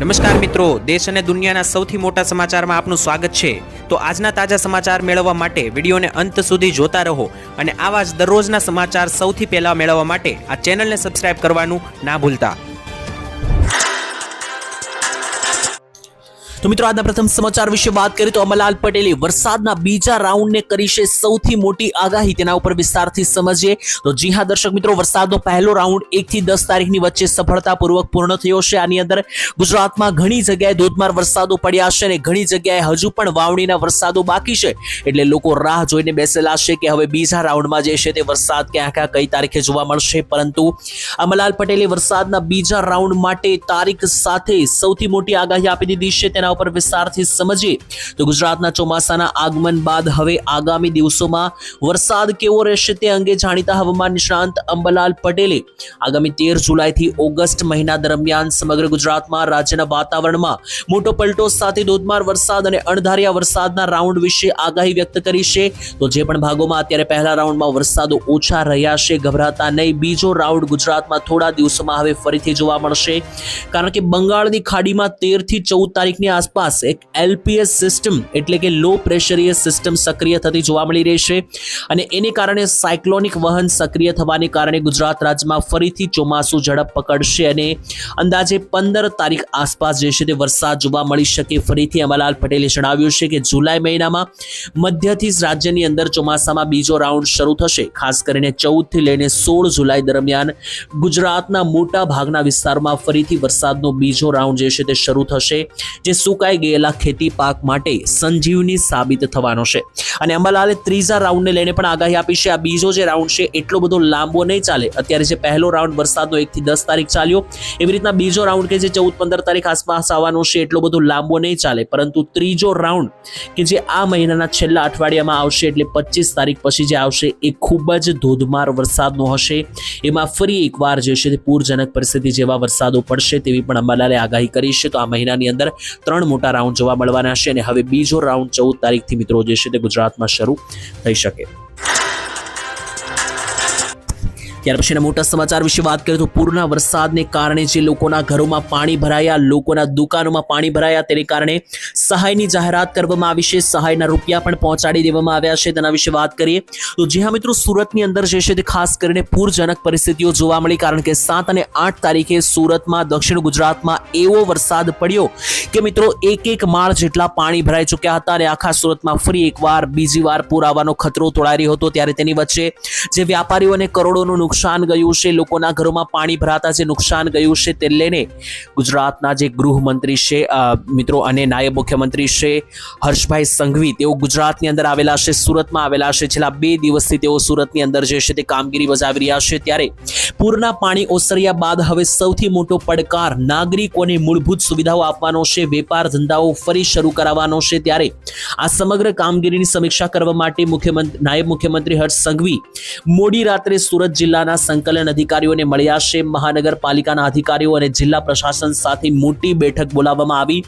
નમસ્કાર મિત્રો, દેશ અને દુનિયાના સૌથી મોટા સમાચારમાં આપનું સ્વાગત છે। તો આજના તાજા સમાચાર મેળવવા માટે વિડીયોને અંત સુધી જોતા રહો અને આવા જ દરરોજના સમાચાર સૌથી પહેલા મેળવવા માટે આ ચેનલને સબસ્ક્રાઇબ કરવાનું ના ભૂલતા। तो मित्रों आज प्रथम समाचार विषय बात करें तो अंबालाल पटेले वरसादना बीजा राउंड ने करी छे सौथी मोटी आगाही, तेना उपर विस्तारथी समझीए। तो जी हाँ दर्शक मित्रों, वरसादनो पहलो राउंड 1 થી 10 તારીખની વચ્ચે સફળતાપૂર્વક પૂર્ણ થયો છે। આની અંદર ગુજરાતમાં ઘણી જગ્યાએ ધોધમાર વરસાદો પડ્યા છે અને ઘણી જગ્યાએ હજુ પણ વાવણીના વરસાદો બાકી છે, એટલે લોકો રાહ જોઈને બેસેલા છે કે હવે બીજા રાઉન્ડમાં જે છે તે વરસાદ ક્યાં ક્યાં કઈ તારીખે જોવા મળશે। પરંતુ અંબાલાલ પટેલે વરસાદના બીજા રાઉન્ડ માટે તારીખ સાથે સૌથી મોટી આગાહી આપી દીધી છે। તેના ઉપર વિસ્તારથી સમજીએ તો ગુજરાતના ચોમાસાના આગમન બાદ હવે આગામી દિવસોમાં વરસાદ કેવો રહેશે તે અંગે જાણીતા હવામાન નિષ્ણાંત અંબાલાલ પટેલે આગામી 13 જુલાઈથી ઓગસ્ટ મહિના દરમિયાન સમગ્ર ગુજરાતમાં રાજ્યના વાતાવરણમાં મોટો પલટો સાથે ધોધમાર વરસાદ અને અણધાર્યા વરસાદના રાઉન્ડ વિશે આગાહી વ્યક્ત કરી છે। તો જે પણ ભાગોમાં અત્યારે પહેલા રાઉન્ડમાં વરસાદો ઓછા રહ્યા છે, ગભરાતા નહીં, બીજો રાઉન્ડ ગુજરાતમાં થોડા દિવસોમાં હવે ફરીથી જોવા મળશે, કારણ કે બંગાળની ખાડીમાં 13 થી 14 તારીખની આસપાસ એક એલપીએસ સિસ્ટમ એટલે કે લો પ્રેશરીય સિસ્ટમ સક્રિય થતી જોવા મળી રહી છે અને એને કારણે સાયક્લોનિક વહન સક્રિય થવાને કારણે ગુજરાત રાજ્યમાં ફરીથી ચોમાસું ઝડપ પકડશે અને અંદાજે 15 તારીખ આસપાસ જે છે તે વરસાદ જોવા મળી શકે। ફરીથી અંબાલાલ પટેલે જણાવ્યું છે કે જુલાઈ મહિનામાં મધ્યથી જ રાજ્યની અંદર ચોમાસામાં બીજો રાઉન્ડ શરૂ થશે। ખાસ કરીને 14 થી લઈને 16 જુલાઈ દરમિયાન ગુજરાતના મોટા ભાગના વિસ્તારોમાં ફરીથી વરસાદનો બીજો રાઉન્ડ જે છે તે શરૂ થશે, જે સુકાઈ ગયેલા ખેતી પાક માટે સંજીવની સાબિત થવાનો છે। અને અંબાલાલે ત્રીજા રાઉન્ડને લઈને પણ આગાહી આપી છે। આ બીજો જે રાઉન્ડ છે એટલો બધો લાંબો નહીં ચાલે। અત્યારે જે પહેલો રાઉન્ડ વરસાદનો 1 થી 10 તારીખ ચાલ્યો, એવી રીતના બીજો રાઉન્ડ કે જે 14-15 તારીખ આસપાસ આવવાનો છે એટલો બધો લાંબો નહીં ચાલે, પરંતુ ત્રીજો રાઉન્ડ કે જે આ મહિનાના છેલ્લા અઠવાડિયામાં આવશે એટલે 25 તારીખ પછી જે આવશે એ ખૂબ જ ધોધમાર વરસાદનો હશે। એમાં ફરી એકવાર જે છે તે પૂરજનક પરિસ્થિતિ જેવા વરસાદો પડશે તેવી પણ અંબાલાલે આગાહી કરી છે। તો આ મહિનાની અંદર 3 મોટા રાઉન્ડ જોવા મળવાના છે અને હવે બીજો રાઉન્ડ 14 તારીખથી મિત્રો જે છે તે ગુજરાતમાં શરૂ થઈ શકે। ત્યાર પછીના મોટા સમાચાર વિશે વાત કરીએ તો પૂરના વરસાદને કારણે જે લોકોના ઘરોમાં પાણી ભરાયા, લોકોના દુકાનોમાં પાણી ભરાયા, તેને કારણે સહાયની જાહેરાત કરવામાં આવી છે। સહાયના રૂપિયા પણ પહોંચાડી દેવામાં આવ્યા છે। તેના વિશે વાત કરીએ તો જી હા મિત્રો, સુરતની અંદર જે છે તે ખાસ કરીને પૂરજનક પરિસ્થિતિઓ જોવા મળી, કારણ કે 7 અને 8 તારીખે સુરતમાં, દક્ષિણ ગુજરાતમાં એવો વરસાદ પડ્યો કે મિત્રો એક માળ જેટલા પાણી ભરાઈ ચૂક્યા હતા અને આખા સુરતમાં ફરી એકવાર બીજી વાર પૂર આવવાનો ખતરો તોળાઈ રહ્યો હતો। ત્યારે તેની વચ્ચે જે વેપારીઓને કરોડોનું નુકસાન ગયું છે, લોકોના ઘરોમાં પાણી ભરાતા જે નુકસાન ગયું છે તે લઈને ગુજરાતના જે ગૃહમંત્રી છે મિત્રો અને નાયબ મુખ્યમંત્રી છે હર્ષભાઈ સંઘવી, તેઓ ગુજરાતની અંદર આવેલા છે, સુરતમાં આવેલા છે। છેલ્લા 2 દિવસથી તેઓ સુરતની અંદર જે છે તે કામગીરી બજાવી રહ્યા છે। ત્યારે પૂરના પાણી ઓસર્યા બાદ હવે સૌથી મોટો પડકાર નાગરિકોને મૂળભૂત સુવિધાઓ આપવાનો છે, વેપાર ધંધાઓ ફરી શરૂ કરાવવાનો છે। ત્યારે આ સમગ્ર કામગીરીની સમીક્ષા કરવા માટે નાયબ મુખ્યમંત્રી હર્ષ સંઘવી મોડી રાત્રે સુરત જિલ્લાના સંકલન અધિકારીઓને મળ્યા છે। મહાનગરપાલિકાના અધિકારીઓ અને જિલ્લા પ્રશાસન સાથે મોટી બેઠક બોલાવવામાં આવી।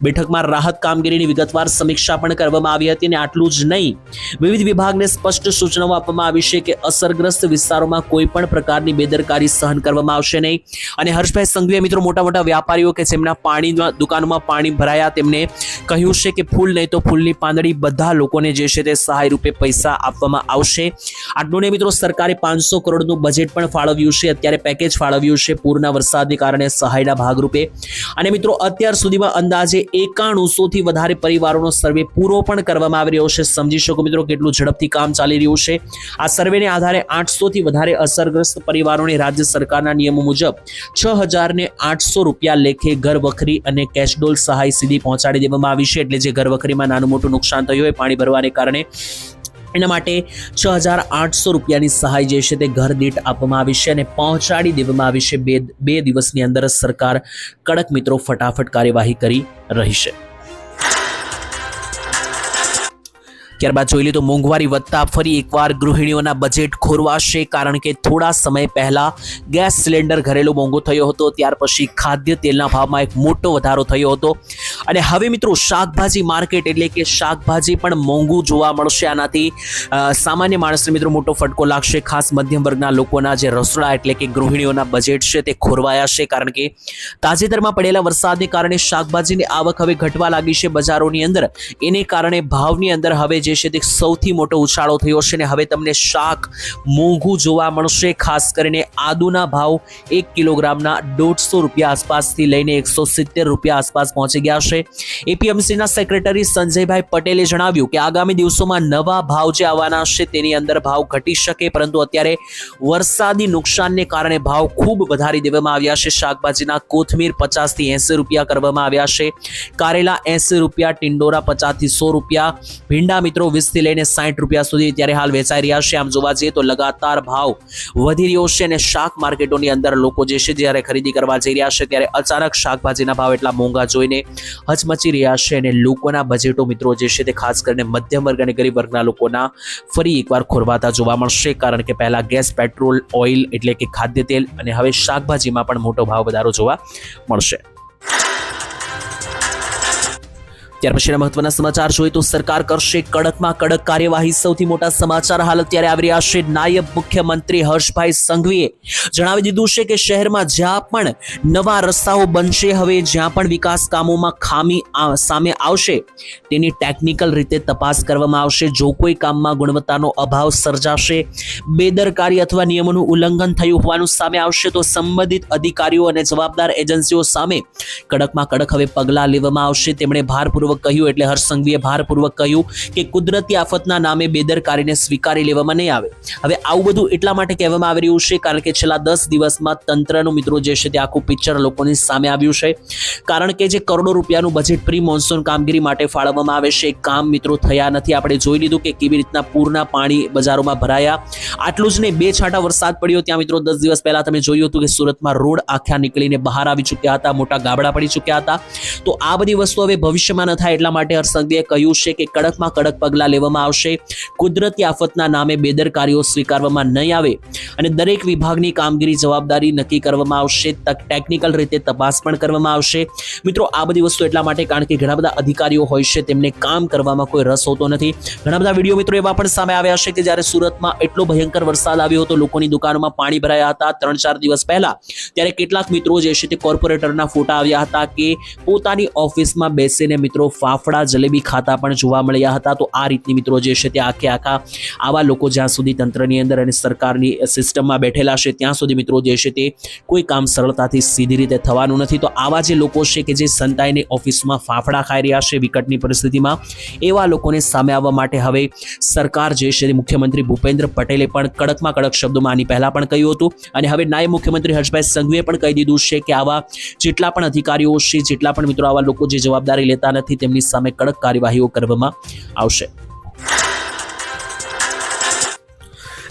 બેઠકમાં રાહત કામગીરીની વિગતવાર સમીક્ષા પણ કરવામાં આવી હતી અને આટલું જ નહીં, વિવિધ વિભાગને સ્પષ્ટ સૂચનાઓ આપવામાં આવી છે કે અસરગ્રસ્ત વિસ્તારોમાં કોઈ પણ પ્રકારની બેદરકારી સહન કરવામાં આવશે નહીં। અને હર્ષભાઈ સંઘવીએ મિત્રો મોટા વ્યાપારીઓ કે જેમના પાણીના દુકાનોમાં પાણી ભરાયા તેમને કહ્યું છે કે ફૂલ નહીં તો ફૂલની પાંદડી બધા લોકોને જે છે તે સહાય રૂપે પૈસા આપવામાં આવશે। આટલું નહીં મિત્રો, સરકારે 500 કરોડનું બજેટ પણ ફાળવ્યું છે, અત્યારે પેકેજ ફાળવ્યું છે પૂરના વરસાદને કારણે સહાયના ભાગરૂપે। અને મિત્રો અત્યાર સુધીમાં અંદાજે 9100 થી વધારે પરિવારોનો સર્વે પૂરો પણ કરવામાં આવી રહ્યો છે। સમજી શકો મિત્રો કેટલું ઝડપથી કામ ચાલી રહ્યું છે। આ સર્વેને આધારે 800 થી વધારે અસરગ્રસ્ત પરિવારોને રાજ્ય સરકારના નિયમો મુજબ 6800 રૂપિયા લેખે ઘર વખરી અને કેશડોલ સહાય સીધી પહોંચાડી દેવામાં આવી છે। એટલે જે ઘર વખરીમાં નાનું મોટું નુકસાન થયું હોય પાણી ભરવાને કારણે, એના માટે 6800 રૂપિયાની સહાય જે છે તે ઘર દીઠ આપવામાં આવી છે અને પહોંચાડી દેવામાં આવી છે। બે દિવસની અંદર સરકાર કડક મિત્રો ફટાફટ કાર્યવાહી કરી રહી છે। ત્યારબાદ જોઈ લે તો મોંઘવારી વધતા ફરી એકવાર ગૃહિણીઓના બજેટ ખોરવાશે, કારણ કે થોડા સમય પહેલા ગેસ સિલિન્ડર ઘરેલું મોંઘો થયો હતો, ત્યાર પછી ખાદ્ય તેલના ભાવમાં એક મોટો વધારો થયો હતો અને હવે મિત્રો શાકભાજી માર્કેટ એટલે કે શાકભાજી પણ મોંઘું જોવા મળશે. આનાથી સામાન્ય માણસને મિત્રો મોટો ફટકો લાગશે. ખાસ મધ્યમ વર્ગના લોકોના જે રસોડા એટલે કે ગૃહિણીઓના બજેટ છે તે ખોરવાયા છે, કારણ કે તાજેતરમાં પડેલા વરસાદને કારણે શાકભાજીની આવક હવે ઘટવા લાગી છે બજારોની અંદર. એને કારણે ભાવની અંદર હવે જે છે તે સૌથી મોટો ઉછાળો થયો છે અને હવે તમને શાક મોંઘું જોવા મળશે. ખાસ કરીને આદુના ભાવ 1 કિલોગ્રામના 150 રૂપિયા આસપાસથી લઈને 170 રૂપિયા આસપાસ પહોંચી ગયા છે. એપીએમસીના સેક્રેટરી સંજયભાઈ પટેલે જણાવ્યું કે આગામી દિવસોમાં નવા ભાવ જે આવવાના છે તેની અંદર ભાવ ઘટી શકે, પરંતુ અત્યારે વરસાદી નુકસાનને કારણે ભાવ ખૂબ વધારી દેવામાં આવ્યા છે. શાકભાજીના કોથમીર 50 થી 80 રૂપિયા કરવામાં આવ્યા છે, કારેલા 80 રૂપિયા, ટિંડોરા 50 થી 100 રૂપિયા, ભીંડા મિત્રો 20 થી લઈને 60 રૂપિયા સુધી અત્યારે હાલ વેચાઈ રહ્યા છે. આમ જોવા જઈએ તો લગાતાર ભાવ વધી રહ્યો છે અને શાક માર્કેટોની અંદર લોકો જે છે જ્યારે ખરીદી કરવા જઈ રહ્યા છે ત્યારે અચાનક શાકભાજીના ભાવ એટલા મોંઘા જોઈને હચમચી રહ્યા છે અને લોકોના બજેટો મિત્રો જે છે તે ખાસ કરીને મધ્યમ વર્ગ અને ગરીબ વર્ગના લોકોના ફરી એકવાર ખોરવાતા જોવા મળશે. કારણ કે પહેલા ગેસ, પેટ્રોલ, ઓઇલ એટલે કે ખાદ્ય તેલ અને હવે શાકભાજીમાં પણ મોટો ભાવ વધારો જોવા મળશે. ત્યાર પછીના મહત્વના સમાચાર જોઈએ તો સરકાર કરશે કડકમાં કડક કાર્યવાહી. સૌથી મોટા સમાચાર હાલ અત્યારે આવી રહ્યા છે. નાયબ મુખ્યમંત્રી હર્ષભાઈ સંઘવીએ જણાવી દીધું છે કે શહેરમાં જ્યાં પણ નવા રસ્તાઓ બનશે, હવે જ્યાં પણ વિકાસ કામોમાં ખામી સામે આવશે તેની ટેકનિકલ રીતે તપાસ કરવામાં આવશે. જો કોઈ કામમાં ગુણવત્તાનો અભાવ સર્જાશે, બેદરકારી અથવા નિયમોનું ઉલ્લંઘન થયું હોવાનું સામે આવશે તો સંબંધિત અધિકારીઓ અને જવાબદાર એજન્સીઓ સામે કડકમાં કડક હવે પગલાં લેવામાં આવશે. તેમણે ભારપૂર્વક કહ્યું, એટલે હર્ષ સંઘવીએ ભારપૂર્વક કહ્યું કે કુદરતી આફતના નામે બેદરકારીને સ્વીકારી લેવામાં નહીં આવે. હવે આવું બધું એટલા માટે કહેવામાં આવી રહ્યું છે કારણ કે છેલ્લા 10 દિવસમાં તંત્રનું મિત્રો જે છે તે આખું પિક્ચર લોકોની સામે આવ્યું છે. કારણ કે જે કરોડો રૂપિયાનું બજેટ પ્રી મોન્સૂન કામગીરી માટે ફાળવવામાં આવે છે, કામ મિત્રો થયા નથી. આપણે જોઈ લીધું કે કેવી રીતના પૂરના પાણી બજારોમાં ભરાયા. આટલું જ નહીં, 2 છાંટા વરસાદ પડ્યો ત્યાં મિત્રો 10 દિવસ પહેલા તમે જોયું હતું કે સુરતમાં રોડ આખા નીકળીને બહાર આવી ચૂક્યા હતા, મોટા ગાબડા પડી ચૂક્યા હતા. તો આ બધી વસ્તુ હવે ભવિષ્યમાં થાય એટલા માટે હર્ષ સંઘવીએ કહ્યું છે કે કડકમાં કડક પગલાં લેવામાં આવશે. કુદરતી આફતના નામે બેદરકારીઓ સ્વીકારવામાં નહીં આવે અને દરેક વિભાગની કામગીરી જવાબદારી નક્કી કરવામાં આવશે. ટેકનિકલ રીતે તપાસ પણ કરવામાં આવશે. મિત્રો આ બધી વસ્તુ એટલા માટે કારણ કે ઘણા બધા અધિકારીઓ હોય છે તેમને કામ કરવામાં કોઈ રસ હોતો નથી. ઘણા બધા વિડીયો મિત્રો એવા પણ સામે આવ્યા છે કે જ્યારે સુરતમાં એટલો ભયંકર વરસાદ આવ્યો હતો, લોકોની દુકાનોમાં પાણી ભરાયા હતા 3-4 દિવસ પહેલા, ત્યારે કેટલાક મિત્રો જે છે તે કોર્પોરેટરના ફોટા આવ્યા હતા કે પોતાની ઓફિસમાં બેસીને મિત્રો ફાફડા જલેબી ખાતા પણ જોવા મળ્યા હતા. તો આ રીતની મિત્રો જે છે તે આખા આવા લોકો જ્યાં સુધી તંત્રની અંદર અને સરકારની સિસ્ટમમાં બેઠેલા છે ત્યાં સુધી મિત્રો જે છે તે કોઈ કામ સરળતાથી સીધી રીતે થવાનું નથી. તો આવા જે લોકો છે કે જે સંતાઈને ઓફિસમાં ફાફડા ખાઈ રહ્યા છે વિકટની પરિસ્થિતિમાં, એવા લોકોને સામે આવવા માટે હવે સરકાર જે છે મુખ્યમંત્રી ભૂપેન્દ્ર પટેલે પણ કડકમાં કડક શબ્દોમાં આની પહેલા પણ કહ્યું હતું અને હવે નાયબ મુખ્યમંત્રી હર્ષભાઈ સંઘવીએ પણ કહી દીધું છે કે આવા જેટલા પણ અધિકારીઓ છે, જેટલા પણ મિત્રો આવા લોકો જે જવાબદારી લેતા નથી તેમની સામે કડક કાર્યવાહીઓ કરવામાં આવશે.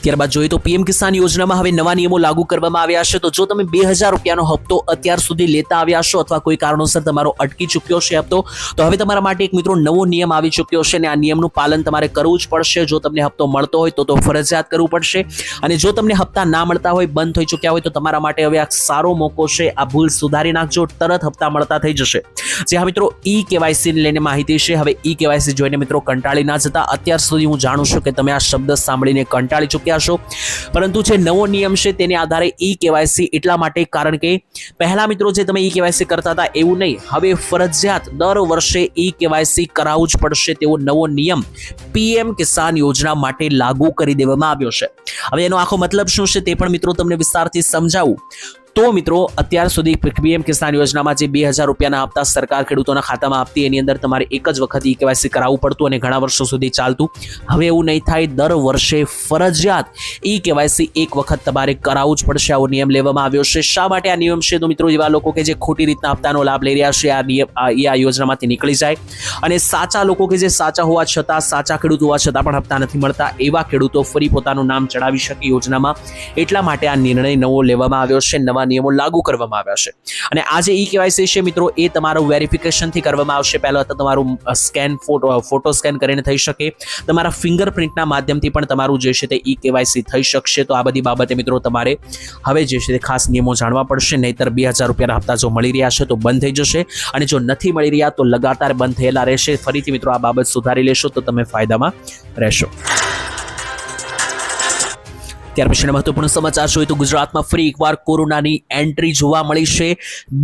ત્યારબાદ જોઈએ તો પીએમ કિસાન યોજનામાં હવે નવા નિયમો લાગુ કરવામાં આવ્યા છે. તો જો તમે 2000 રૂપિયાનો હપ્તો અત્યાર સુધી લેતા આવ્યા છો અથવા કોઈ કારણોસર તમારો અટકી ચૂક્યો છે હપ્તો, તો હવે તમારા માટે એક મિત્રો નવો નિયમ આવી ચૂક્યો છે અને આ નિયમનું પાલન તમારે કરવું જ પડશે. જો તમને હપ્તો મળતો હોય તો ફરજિયાત કરવું પડશે અને જો તમને હપ્તા ના મળતા હોય, બંધ થઈ ચૂક્યા હોય, તો તમારા માટે હવે આ સારો મોકો છે. આ ભૂલ સુધારી નાખજો, તરત હપ્તા મળતા થઈ જશે. જે હા મિત્રો ઈ કેવાયસી ને લઈને માહિતી છે. હવે ઈ કેવાયસી જોઈને મિત્રો કંટાળી ના જતા. અત્યાર સુધી હું જાણું છું કે તમે આ શબ્દ સાંભળીને કંટાળી ચૂક્યા છો, પરંતુ જે નવો નિયમ છે તેને આધારે ઈ કેવાયસી એટલા માટે કારણ કે પહેલા મિત્રો જે તમે ઈ કેવાયસી કરતા હતા એવું નહીં, હવે ફરજિયાત દર વર્ષે ઈ કેવાયસી કરાવવું જ પડશે તેવો નવો નિયમ પીએમ કિસાન યોજના માટે લાગુ કરી દેવામાં આવ્યો છે. હવે એનો આખો મતલબ શું છે તે પણ મિત્રો તમને વિસ્તારથી સમજાવું. તો મિત્રો અત્યાર સુધી પીએમ કિસાન યોજનામાં જે 2000 રૂપિયાના હપ્તા સરકાર ખેડૂતોના ખાતામાં આપતી એની અંદર તમારે એક જ વખત ઈ કેવાયસી કરાવવું પડતું અને ઘણા વર્ષો સુધી ચાલતું. હવે એવું નહીં થાય, દર વર્ષે ફરજિયાત ઈ કેવાયસી એક વખત તમારે કરાવવું જ પડશે. આવો નિયમ લેવામાં આવ્યો છે. શા માટે આ નિયમ છે? તો મિત્રો એવા લોકો કે જે ખોટી રીતના હપ્તાનો લાભ લઈ રહ્યા છે આ નિયમ આ યોજનામાંથી નીકળી જાય અને સાચા લોકો કે જે સાચા હોવા છતાં, સાચા ખેડૂત હોવા છતાં પણ હપ્તા નથી મળતા, એવા ખેડૂતો ફરી પોતાનું નામ ચડાવી શકે યોજનામાં. એટલા માટે આ નિર્ણય નવો લેવામાં આવ્યો છે. નવા નવા નિયમો લાગુ કરવામાં આવ્યા છે અને આ જે ઈ કેવાયસી છે મિત્રો એ તમારું વેરિફિકેશનથી કરવામાં આવશે. પહેલાં તો તમારું ફોટો સ્કેન કરીને થઈ શકે, તમારા ફિંગરપ્રિન્ટના માધ્યમથી પણ તમારું જે છે તે ઈ કેવાયસી થઈ શકશે. તો આ બધી બાબતે મિત્રો તમારે હવે જે છે તે ખાસ નિયમો જાણવા પડશે, નહીતર 2000 રૂપિયાના હપ્તા જો મળી રહ્યા છે તો બંધ થઈ જશે અને જો નથી મળી રહ્યા તો લગાતાર બંધ થયેલા રહેશે. ફરીથી મિત્રો આ બાબત સુધારી લેશો તો તમે ફાયદામાં રહેશો. ત્યાર પછીના મહત્વપૂર્ણ સમાચાર જોઈએ તો ગુજરાતમાં ફરી એકવાર કોરોનાની એન્ટ્રી જોવા મળી છે.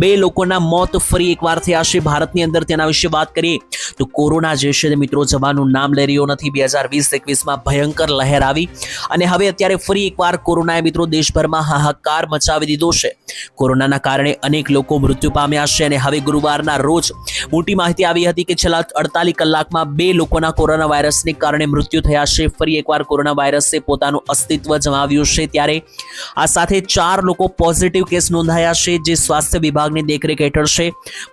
2 લોકોના મોત ફરી એકવાર થયા છે ભારતની અંદર. તેના વિશે વાત કરીએ તો કોરોના જે છે મિત્રો જવાનું નામ લઈ રહ્યો નથી. 2020-21માં ભયંકર લહેર આવી અને હવે અત્યારે ફરી એકવાર કોરોનાએ મિત્રો દેશભરમાં હાહાકાર મચાવી દીધો છે. કોરોનાના કારણે અનેક લોકો મૃત્યુ પામ્યા છે અને હવે ગુરુવારના રોજ મોટી માહિતી આવી હતી કે છેલ્લા 48 કલાકમાં 2 લોકોના કોરોના વાયરસને કારણે મૃત્યુ થયા છે. ફરી એકવાર કોરોના વાયરસે પોતાનું અસ્તિત્વ જમાવ્યું છે. ત્યારે આ સાથે 4 લોકો પોઝિટિવ કેસ નોંધાયા છે જે સ્વાસ્થ્ય વિભાગની દેખરેખ હેઠળ છે.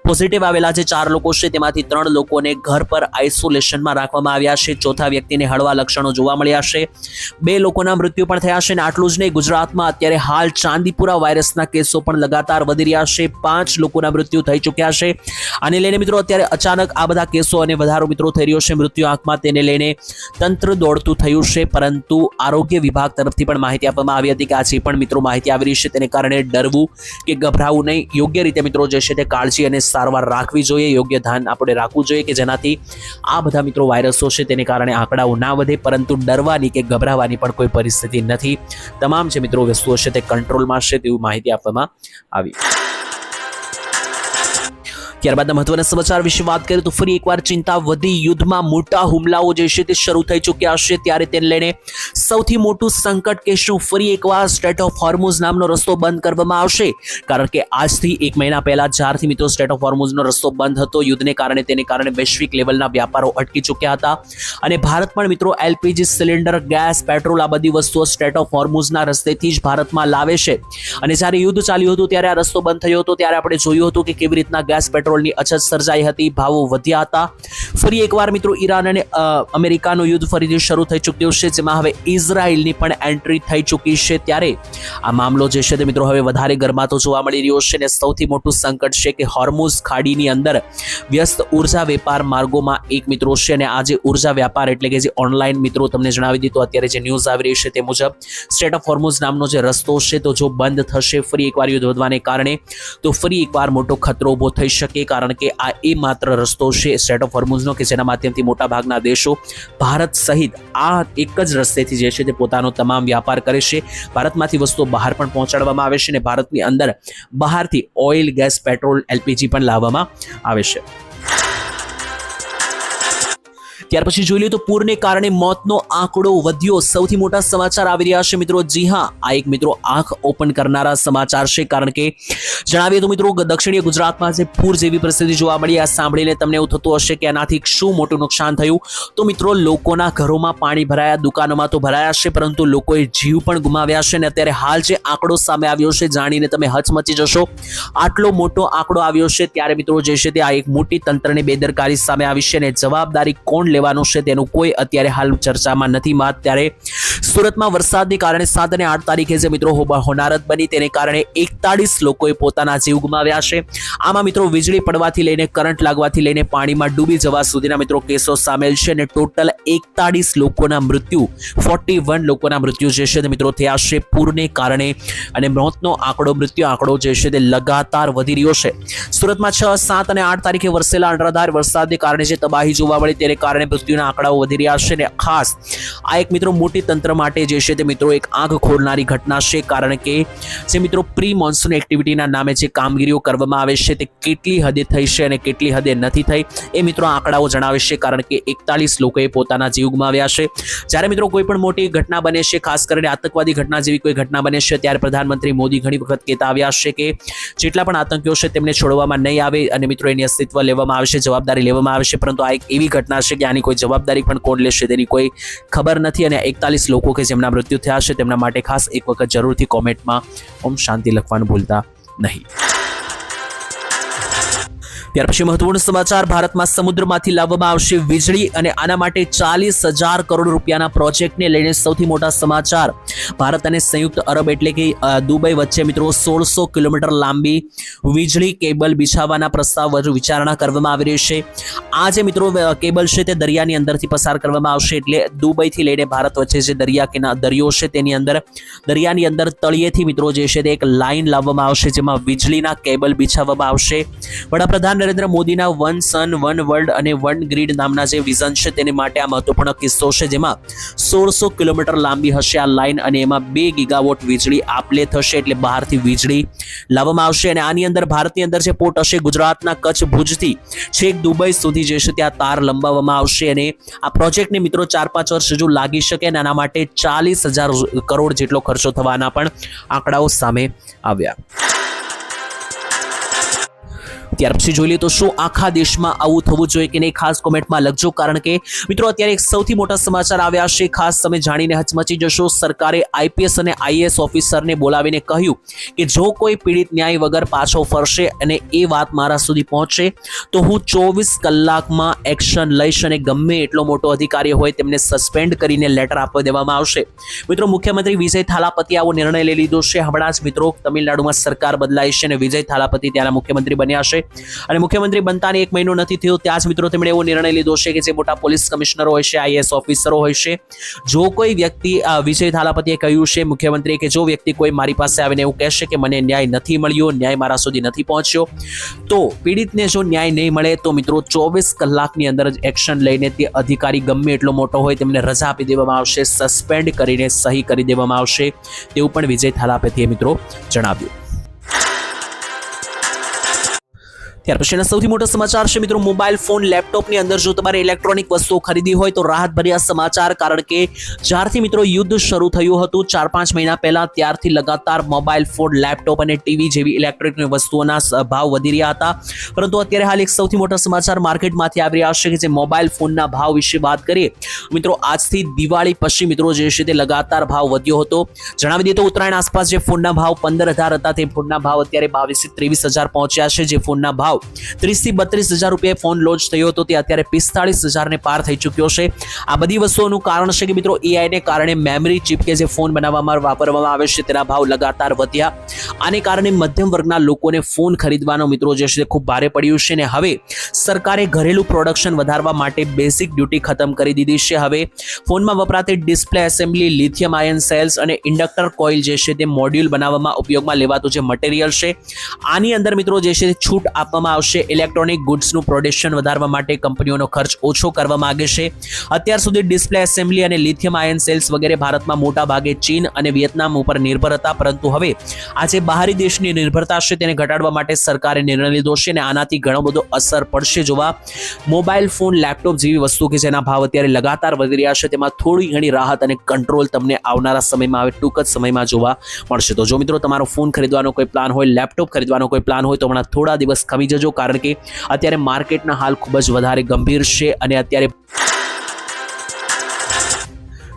પોઝિટિવ આવેલા જે 4 લોકો છે તેમાંથી 3 લોકોને ઘર પર આઇસોલેશનમાં રાખવામાં આવ્યા છે. ચોથા વ્યક્તિને હળવા લક્ષણો જોવા મળ્યા છે. 2 લોકોના મૃત્યુ પણ થયા છે અને આટલું જ નહીં, ગુજરાતમાં અત્યારે હાલ ચાંદીપુરા વાયરસના કેસો પણ લગાતાર વધી રહ્યા છે. 5 લોકોના મૃત્યુ થઈ ચૂક્યા છે. આને લઈને મિત્રો અત્યારે અચાનક આ બધા કેસો અને વધારો મિત્રો થઈ રહ્યો છે મૃત્યુ આંકમાં. તેને લઈને તંત્ર દોડતું થયું છે, પરંતુ આરોગ્ય વિભાગ તરફથી પણ માહિતી આપવામાં આવી હતી કે આ જે પણ મિત્રો માહિતી આવી રહી છે તેને કારણે ડરવું કે ગભરાવું નહીં. યોગ્ય રીતે મિત્રો જે છે તે કાળજી અને સારવાર રાખવી જોઈએ, યોગ્ય ધ્યાન આપણે રાખવું જોઈએ કે જેનાથી આ બધા મિત્રો વાયરસો છે તેને કારણે આંકડાઓ ના વધે. પરંતુ ડરવાની કે ગભરાવાની પણ કોઈ પરિસ્થિતિ નથી. તમામ જે મિત્રો વસ્તુઓ છે તે કંટ્રોલમાં છે તેવી માહિતી આપવામાં આવી. ત્યારબાદના મહત્વના સમાચાર વિશે વાત કરીએ તો ફરી એકવાર ચિંતા વધી. યુદ્ધમાં મોટા હુમલાઓ જે છે તે શરૂ થઈ ચૂક્યા છે. ત્યારે તેને લઈને સૌથી મોટું સંકટ કે શું ફરી એકવાર સ્ટ્રેટ ઓફ હોર્મુઝ નામનો રસ્તો બંધ કરવામાં આવશે? કારણ કે આજથી 1 મહિના પહેલા જ્યારથી મિત્રો સ્ટ્રેટ ઓફ હોર્મુઝનો રસ્તો બંધ હતો યુદ્ધને કારણે, તેને કારણે વૈશ્વિક લેવલના વ્યાપારો અટકી ચૂક્યા હતા અને ભારત પણ મિત્રો એલપીજી સિલિન્ડર, ગેસ, પેટ્રોલ આ બધી વસ્તુઓ સ્ટ્રેટ ઓફ હોર્મુઝના રસ્તેથી જ ભારતમાં લાવે છે. અને જ્યારે યુદ્ધ ચાલ્યું હતું ત્યારે આ રસ્તો બંધ થયો હતો. ત્યારે આપણે જોયું હતું કે કેવી રીતના ગેસ, પેટ્રોલની અછત સર્જાઈ હતી, ભાવો વધ્યા હતા. ફરી એકવાર મિત્રો ઈરાન અને અમેરિકાનું યુદ્ધ ફરીથી શરૂ થઈ ચૂક્યું છે, જેમાં હવે ઇઝરાયલની પણ એન્ટ્રી થઈ ચૂકી છે. ત્યારે આ મામલો જે છે તે મિત્રો હવે વધારે ગરમાતો જોવા મળી રહ્યો છે અને સૌથી મોટું સંકટ છે કે હોર્મુઝ ખાડીની અંદર વ્યસ્ત ઉર્જા વેપાર માર્ગોમાં એક મિત્રો છે અને આ જે ઉર્જા વ્યાપાર એટલે કે જે ઓનલાઈન મિત્રો તમને જણાવી દીધું અત્યારે જે ન્યૂઝ આવી રહી છે તે મુજબ સ્ટ્રેટ ઓફ હોર્મુઝ નામનો જે રસ્તો છે તો જો બંધ થશે ફરી એકવાર યુદ્ધ વધવાને કારણે તો ફરી એકવાર મોટો ખતરો ઊભો થઈ શકે. કારણ કે આ એ માત્ર રસ્તો છે સ્ટ્રેટ ઓફ હોર્મુઝનો કે જેના માધ્યમથી મોટા ભાગના દેશો ભારત સહિત આ એક જ રસ્તેથી જે છે તે પોતાનો તમામ વ્યાપાર કરે છે. ભારતમાંથી વસ્તુઓ બહાર પણ પહોંચાડવામાં આવે છે અને ભારતની અંદર બહારથી ઓઇલ, ગેસ, પેટ્રોલ, એલપીજી પણ લાવવામાં આવે છે. ત્યાર પછી જોઈ લઈએ તો પૂરને કારણે મોતનો આંકડો વધ્યો. સૌથી મોટા સમાચાર આવી રહ્યા છે મિત્રો. જી હા, આ એક મિત્રો આંખ ઓપન કરનારા સમાચાર છે. કારણ કે જણાવીએ તો મિત્રો દક્ષિણીય ગુજરાતમાં જે પૂર જેવી પરિસ્થિતિ જોવા મળી, આ સાંભળીને તમને એવું થતું હશે કે આનાથી શું મોટું નુકસાન થયું. તો મિત્રો લોકોના ઘરોમાં પાણી ભરાયા, દુકાનોમાં તો ભરાયા છે, પરંતુ લોકોએ જીવ પણ ગુમાવ્યા છે. અને અત્યારે હાલ જે આંકડો સામે આવ્યો છે જાણીને તમે હચમચી જશો. આટલો મોટો આંકડો આવ્યો છે ત્યારે મિત્રો જે છે તે આ એક મોટી તંત્રની બેદરકારી સામે આવી છે અને જવાબદારી કોણ લેવાનું છે તેનું કોઈ અત્યારે હાલ ચર્ચામાં નથી. ત્યારે સુરતમાં વરસાદને કારણે 7 અને 8 તારીખે જે મિત્રો હોનારત બની તેને કારણે 41 લોકોએ પોતાના જીવ ગુમાવ્યા છે. આમાં મિત્રો વીજળી પડવાથી લઈને કરંટ લાગવાથી લઈને પાણીમાં ડૂબી જવા સુધીના મિત્રો કેસો સામેલ છે અને ટોટલ 41 લોકોના મૃત્યુ 41 લોકોના મૃત્યુ જે છે તે મિત્રો થયા છે પૂરને કારણે અને મોતનો આંકડો, મૃત્યુ આંકડો જે છે તે લગાતાર વધી રહ્યો છે. સુરતમાં 6, 7 અને 8 તારીખે વરસેલા અનરાધાર વરસાદને કારણે જે તબાહી જોવા મળી તેને કારણે મૃત્યુના આંકડાઓ વધી રહ્યા છે અને ખાસ આ એક મિત્રો મોટી તંત્ર માટે જે છે તે મિત્રો એક આંખ ખોલનારી ઘટના છે. કારણ કે જે મિત્રો પ્રી મોન્સૂન એક્ટિવિટીના નામે જે કામગીરીઓ કરવામાં આવે છે તે કેટલી હદે થઈ છે અને કેટલી હદે નથી થઈ એ મિત્રો આંકડાઓ જણાવે છે. કારણ કે 41 લોકોએ પોતાના જીવ ગુમાવ્યા છે. જ્યારે મિત્રો કોઈ પણ મોટી ઘટના બને છે, ખાસ કરીને આતંકવાદી ઘટના જેવી કોઈ ઘટના બને છે, ત્યારે પ્રધાનમંત્રી મોદી ઘણી વખત કહેતા આવ્યા છે કે જેટલા પણ આતંકીઓ છે તેમને છોડવામાં નહીં આવે અને મિત્રો એની અસ્તિત્વ લેવામાં આવે છે, જવાબદારી લેવામાં આવે છે. પરંતુ આ એક એવી ઘટના છે કે આની કોઈ જવાબદારી પણ કોણ લેશે તેની કોઈ ખબર નથી. અને 41 લોકો કે જેમના મૃત્યુ થયા છે તેમના માટે ખાસ એક વખત જરૂરથી કોમેન્ટમાં ઓમ શાંતિ લખવાનું ભૂલતા નહીં. ત્યાર પછી મહત્વપૂર્ણ સમાચાર, ભારતમાં સમુદ્રમાંથી લાવવામાં આવશે વીજળી અને આના માટે 40,000 કરોડ રૂપિયાના પ્રોજેક્ટને લઈને સૌથી મોટા સમાચાર. ભારત અને સંયુક્ત અરબ એટલે કે દુબઈ વચ્ચે મિત્રો 1600 કિલોમીટર લાંબી વીજળી કેબલ બિછાવવાના પ્રસ્તાવ પર વિચારણા કરવામાં આવી રહી છે. આ જે મિત્રો કેબલ છે તે દરિયાની અંદરથી પસાર કરવામાં આવશે, એટલે દુબઈથી લઈને ભારત વચ્ચે જે દરિયો છે તેની અંદર દરિયાની અંદર તળિયેથી મિત્રો જે છે તે એક લાઈન લાવવામાં આવશે, જેમાં વીજળીના કેબલ બિછાવવામાં આવશે. વડાપ્રધાન નરેન્દ્ર મોદીના વન સન વન વર્લ્ડ અને વન ગ્રીડ નામના જે વિઝન છે તેની માટે આ મહત્વપૂર્ણ કિસ્સો છે, જેમાં 1600 કિલોમીટર લાંબી હશે આ લાઈન અને એમાં 2 ગીગાવોટ વીજળી આપલે થશે, એટલે બહારથી વીજળી લાવવામાં આવશે. અને આની અંદર ભારતની અંદર જે પોર્ટ હશે ગુજરાતના કચ્છ ભુજથી છેક દુબઈ સુધી જે છે ત્યાં તાર લંબાવવામાં આવશે. અને આ પ્રોજેક્ટને મિત્રો 4-5 વર્ષ હજુ લાગી શકે અને આના માટે 40,000 કરોડ જેટલો ખર્ચો થવાના પણ આંકડાઓ સામે આવ્યા. ત્યાર પછી જોઈ લઈએ તો શું આખા દેશમાં આવું થવું જોઈએ કે નહીં, ખાસ કોમેન્ટમાં લખજો, કારણ કે મિત્રો અત્યારે એક સૌથી મોટા સમાચાર આવ્યા છે. ખાસ તમે જાણીને હચમચી જશો. સરકારે આઈપીએસ અને આઈએએસ ઓફિસરને બોલાવીને કહ્યું કે જો કોઈ પીડિત ન્યાય વગર પાછો ફરશે અને એ વાત મારા સુધી પહોંચે તો હું 24 કલાકમાં એક્શન લઈશ અને ગમે એટલો મોટો અધિકારી હોય તેમને સસ્પેન્ડ કરીને લેટર આપી દેવામાં આવશે. મિત્રો મુખ્યમંત્રી વિજય થાલાપતિ આવો નિર્ણય લઈ લીધો છે. હમણાં જ મિત્રો તમિલનાડુમાં સરકાર બદલાઈ છે અને વિજય થાલાપતિ ત્યાંના મુખ્યમંત્રી બન્યા છે. અને મુખ્યમંત્રી બનતાને 1 મહિનો નથી થયો ત્યાં જ મિત્રો તેમણે એવો નિર્ણય લીધો છે કે જે મોટા પોલીસ કમિશનરો હોય છે, આઈએએસ ઓફિસરો હોય છે, જો કોઈ વ્યક્તિ વિજય થાલાપતિએ કહ્યું છે મુખ્યમંત્રીએ કે જો વ્યક્તિ કોઈ મારી પાસે આવીને એવું કહેશે કે મને ન્યાય નથી મળ્યો, ન્યાય મારા સુધી નથી પહોંચ્યો, તો પીડિતને જો ન્યાય નહીં મળે તો મિત્રો 24 કલાકની અંદર જ એક્શન લઈને તે અધિકારી ગમે એટલો મોટો હોય તેમને રજા આપી દેવામાં આવશે, સસ્પેન્ડ કરીને સહી કરી દેવામાં આવશે, તેવું પણ વિજય થાલાપતિએ મિત્રો જણાવ્યું. ત્યાર પછીના સૌથી મોટા સમાચાર છે મિત્રો મોબાઈલ ફોન લેપટોપની અંદર જો તમારે ઇલેક્ટ્રોનિક વસ્તુઓ ખરીદી હોય તો રાહત ભર્યા સમાચાર, કારણ કે જ્યારથી મિત્રો યુદ્ધ શરૂ થયું હતું 4-5 મહિના પહેલા ત્યારથી લગાતાર મોબાઈલ ફોન, લેપટોપ અને ટીવી જેવી ઇલેક્ટ્રોનિક વસ્તુઓના ભાવ વધી રહ્યા હતા. પરંતુ અત્યારે હાલ એક સૌથી મોટા સમાચાર માર્કેટમાંથી આવી રહ્યા છે કે જે મોબાઈલ ફોનના ભાવ વિશે વાત કરીએ મિત્રો, આજથી દિવાળી પછી મિત્રો જે છે તે લગાતાર ભાવ વધ્યો હતો. જણાવી દઈએ તો ઉત્તરાયણ આસપાસ જે ફોનના ભાવ 15,000 હતા તે ફોનના ભાવ અત્યારે 22,000-23,000 પહોંચ્યા છે. જે ફોનના ભાવ 30,000-32,000 રૂપિયા ફોન લોન્ચ થયો હતો તે અત્યારે 45,000 ને પાર થઈ ચૂક્યો છે. આ બધી વસ્તુઓનું કારણ છે કે મિત્રો એઆઈને કારણે મેમરી ચિપ કે જે ફોન બનાવવામાં વાપરવામાં આવે છે તેના ભાવ લગાતાર વધ્યા. આને કારણે મધ્યમ વર્ગના લોકોને ફોન ખરીદવાનો મિત્રો જે છે ખૂબ ભારે પડ્યું છે. અને હવે સરકારે ઘરેલું પ્રોડક્શન વધારવા માટે બેઝિક ડ્યુટી ખતમ કરી દીધી છે. હવે ફોનમાં વપરાતી display assembly, lithium ion cells અને ઇન્ડક્ટર કોઇલ જે છે તે મોડ્યુલ બનાવવામાં ઉપયોગમાં લેવાતું જે મટીરિયલ છે આની અંદર મિત્રો જે છે છૂટ આપવામાં આવશે. ઇલેક્ટ્રોનિક ગુડ્સનું પ્રોડક્શન વધારવા માટે કંપનીઓનો ખર્ચ ઓછો કરવા માંગે છે. અત્યાર સુધી ડિસ્પ્લે એસેમ્બલી અને લિથિયમ આયન સેલ્સ વગેરે ભારતમાં મોટા ભાગે ચીન અને વિયેતનામ ઉપર નિર્ભર હતા, પરંતુ હવે આ જે બહારી દેશની નિર્ભરતા છે તેને ઘટાડવા માટે સરકારે નિર્ણય લીધો છે અને આનાથી ઘણો બધો અસર પડશે. જોવા મોબાઈલ ફોન, લેપટોપ જેવી વસ્તુ કે જેના ભાવ અત્યારે લગાતાર વધી રહ્યા છે તેમાં થોડી ઘણી રાહત અને કંટ્રોલ તમને આવનારા સમયમાં હવે ટૂંક જ સમયમાં જોવા મળશે. તો જો મિત્રો તમારો ફોન ખરીદવાનો કોઈ પ્લાન હોય, લેપટોપ ખરીદવાનો કોઈ પ્લાન હોય તો હમણાં થોડા દિવસ ખમી જજો, કારણ કે અત્યારે માર્કેટના હાલ ખૂબ જ વધારે ગંભીર છે. અને અત્યારે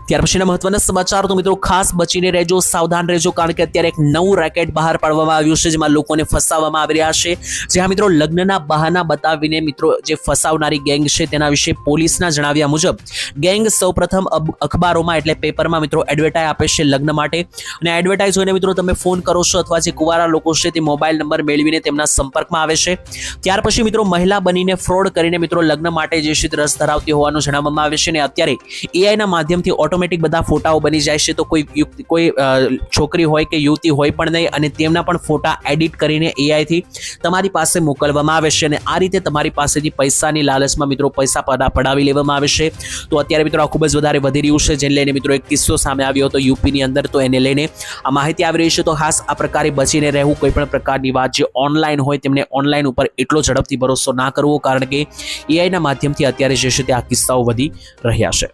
ત્યાર પછીના મહત્વના સમાચાર તો મિત્રો ખાસ બચીને રહેજો, સાવધાન રહેજો, કારણ કે અત્યારે એક નવું રેકેટ બહાર પાડવામાં આવ્યું છે જેમાં લોકોને ફસાવવામાં આવી રહ્યા છે. જ્યાં મિત્રો લગ્નના બહાના બતાવીને મિત્રો જે ફસાવનારી ગેંગ છે તેના વિશે પોલીસના જણાવ્યા મુજબ ગેંગ સૌપ્રથમ અખબારોમાં એટલે પેપરમાં મિત્રો એડવર્ટાઇઝ આપે છે લગ્ન માટે, અને એડવર્ટાઇઝ જોઈને મિત્રો તમે ફોન કરો છો અથવા જે કુંવારા લોકો છે તે મોબાઈલ નંબર મેળવીને તેમના સંપર્કમાં આવે છે. ત્યાર પછી મિત્રો મહિલા બનીને ફ્રોડ કરીને મિત્રો લગ્ન માટે જે છે રસ ધરાવતી હોવાનું જણાવવામાં આવે છે. અને અત્યારે એઆઈના માધ્યમથી ઓટોમેટિક બધા ફોટાઓ બની જાય છે, તો કોઈ છોકરી હોય કે યુવતી હોય પણ નહીં અને તેમના પણ ફોટા એડિટ કરીને એઆઈ થી તમારી પાસે મોકલવામાં આવે છે અને આ રીતે તમારી પાસેથી પૈસાની લાલચમાં મિત્રો પૈસા પડાવી લેવામાં આવે છે. તો અત્યારે મિત્રો આ ખૂબ જ વધારે વધી રહ્યું છે, જેને લઈને મિત્રો એક કિસ્સો સામે આવ્યો હતો યુપીની અંદર, તો એને લઈને આ માહિતી આવી રહી છે. તો ખાસ આ પ્રકારે બચીને રહેવું, કોઈ પણ પ્રકારની વાત જે ઓનલાઈન હોય તેમને ઓનલાઈન ઉપર એટલો ઝડપથી ભરોસો ના કરવો, કારણ કે એઆઈના માધ્યમથી અત્યારે જે છે તે આ કિસ્સાઓ વધી રહ્યા છે.